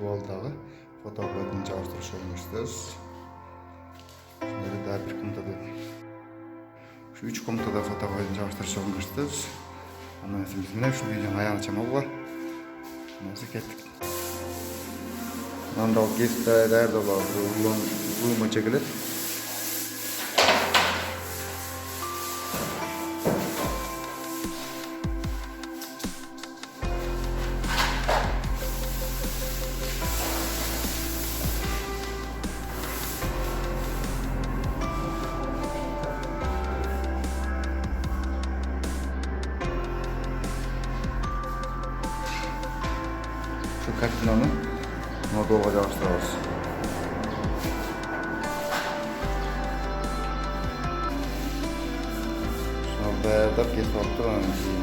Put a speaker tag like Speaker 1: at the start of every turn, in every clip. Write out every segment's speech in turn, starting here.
Speaker 1: dualдағы фотоаппаратын жабыстырып шығыңызсыз. Şimdi daha bir komutada, şu 3 komutada fotoapparatını jabыстырып шығыңызсыз. Ondan sonra biz şu videonun ayağını çamalı var. Nasıl kettik? Mandal gezdi, derdi var. Uyuma çekilir. Şu kартинаны модулға жабыстырабыз. Şunu бәрдап кесіп алып тұрған кейін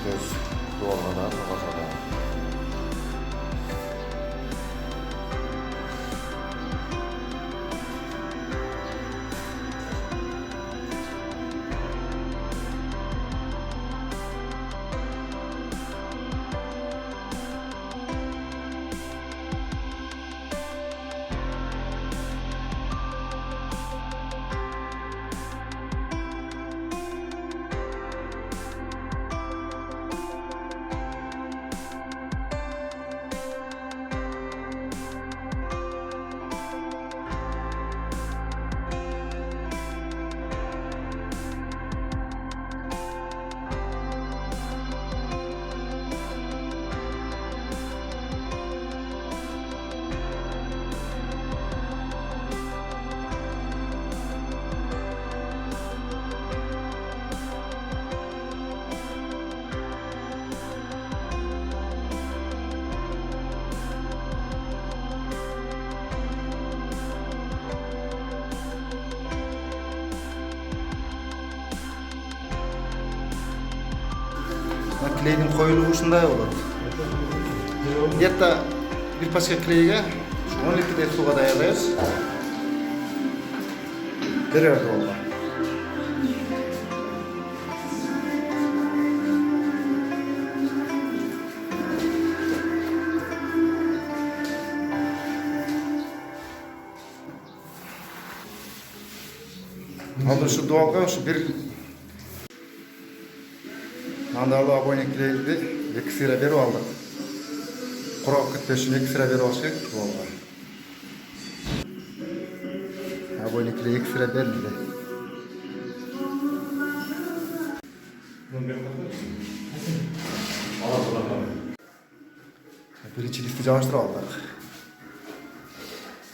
Speaker 1: көз дуалға да қағазға да. Клейдің қойылуы ушундай болот. Где-то bir пачка клейге 10 литрдей суга даярдайбыз. Берер дуалга. Алды şu дуалга şu bir Mandallı abonelikleri 2 sıra berip aldık. Kuraq ketpеш üçün 2 sıra berip alışıq dualga. Abonelikleri 2 sıra berildi. Birinci listi jabıştırıp aldık.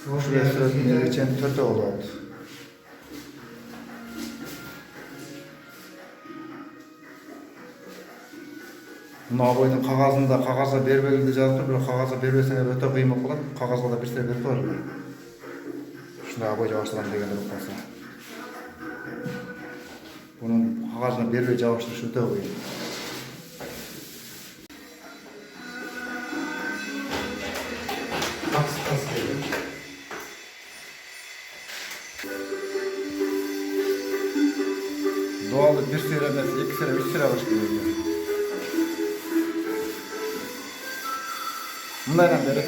Speaker 1: Şuraya sırasında geçen 4 oldu. Mына абойдың қағазында қағазға бербегенде жазып тұр, бірақ қағазға бербесеңе өте қиын болып қалады. Қағазға да бір сәр беріп қойды. Шындай абой жабыстырамын дегенде болып қалса. Бұның қағазына бербей жабыстырыш өте қиын. Doğalda 1 sıra емес, 2 sıra, 3 sıra қылыш керек. Mındaydan beri.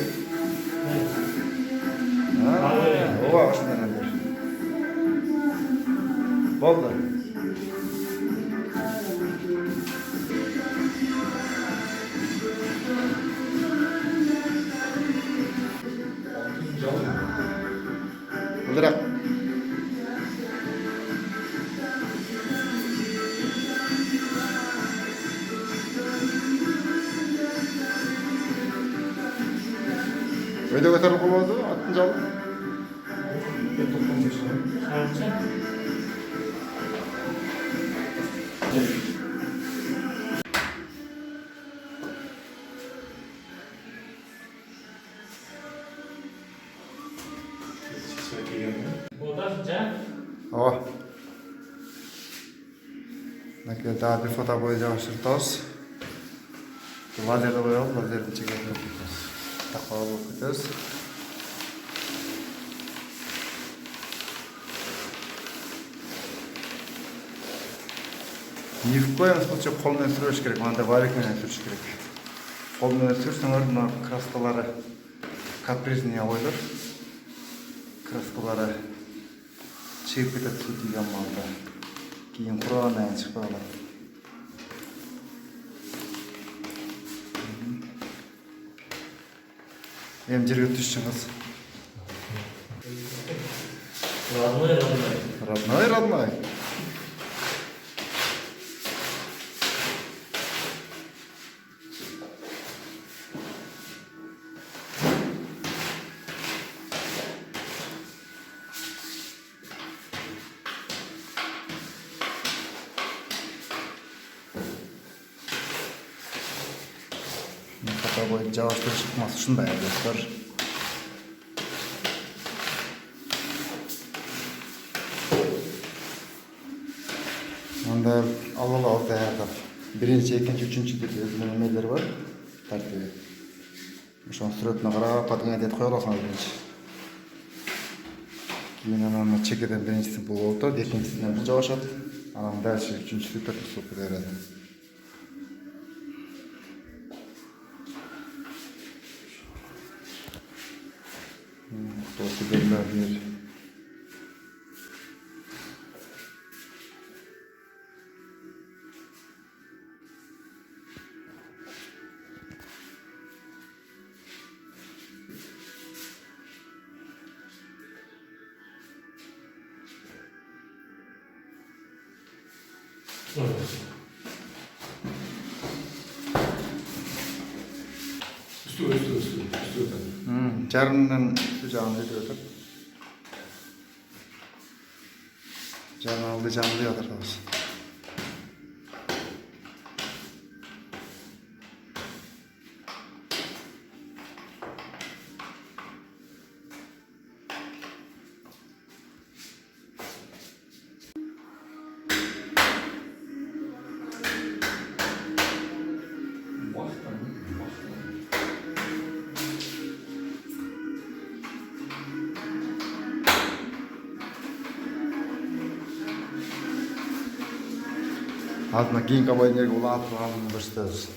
Speaker 1: Ova aşındadan beri. Boldu. Olarak. Öyle götürüp olmadı, attın canım. Oh. Nakil daha bir fotoğraf boyayacağız. Lazerle boyayalım, lazerle çekelim. Takvalı bakacağız. Ни в коем случае қолмен сүреш керек, мынандай варикмен сүреш керек. Kol menен сүрсөңөр мына краскалары капризный ойлор. Краскалары чыгып кетет суу тийген маалда. Кийин кургандан кийин чыкпай калат. Эми жерге түшчүңүз. Родной. Фото боюнча жабыштырыш ыкмасы ушундай достор. Анда алалабыз даярдап. Биринчи, экинчи, үчүнчү деп өзүнүн эмелери бар. Тартиби. Ошонун сүрөтүнө карап подгонять этип кое аласыңар биринчи. Кийин анан чекеден биринчиси бул болуп турат, экинчисинен бул жабышат. Анан дальше үчүнчүсү, төртүнчүсү болуп кете берет. Кто тебе дверь? Жарымдан үстү жагын өтүп атат. Жаналды атабыз. Altına giyin kabayın yerine ulağıp turağını gösteririz.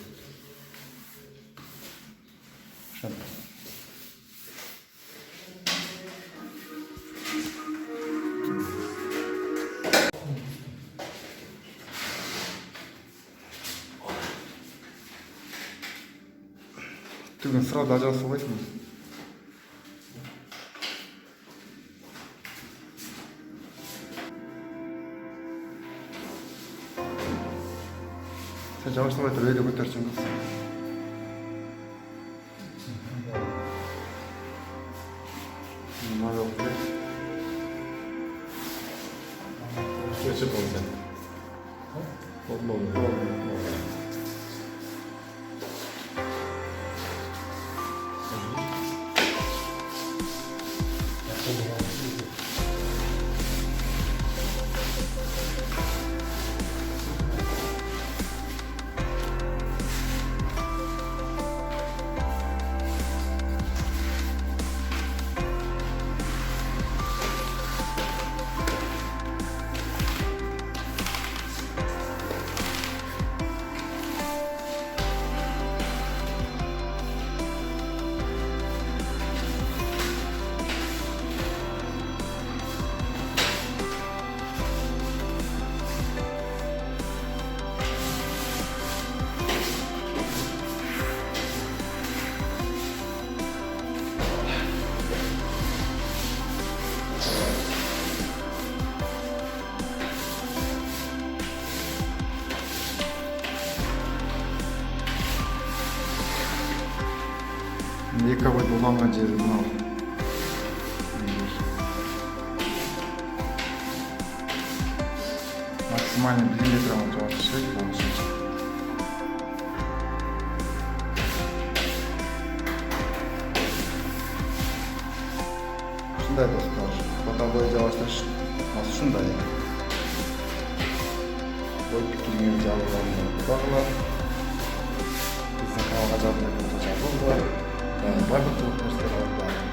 Speaker 1: Şöyle. Tüm sırada acası var mı? Sen жабыштырбай туруп өйдө көтөрчүңүз. Нема жок эле. Өчүп болду. Болду. Екі абайды уланған жері мынау. Максимально миллиметрмен жауап шығайды болушынша. Шындай достар, фотобой жауаштырыш шындай. Ой пікіріңіз жалғанын бағылар. Біздің каналға жабылып жатыр. Барлық нәрселер бар.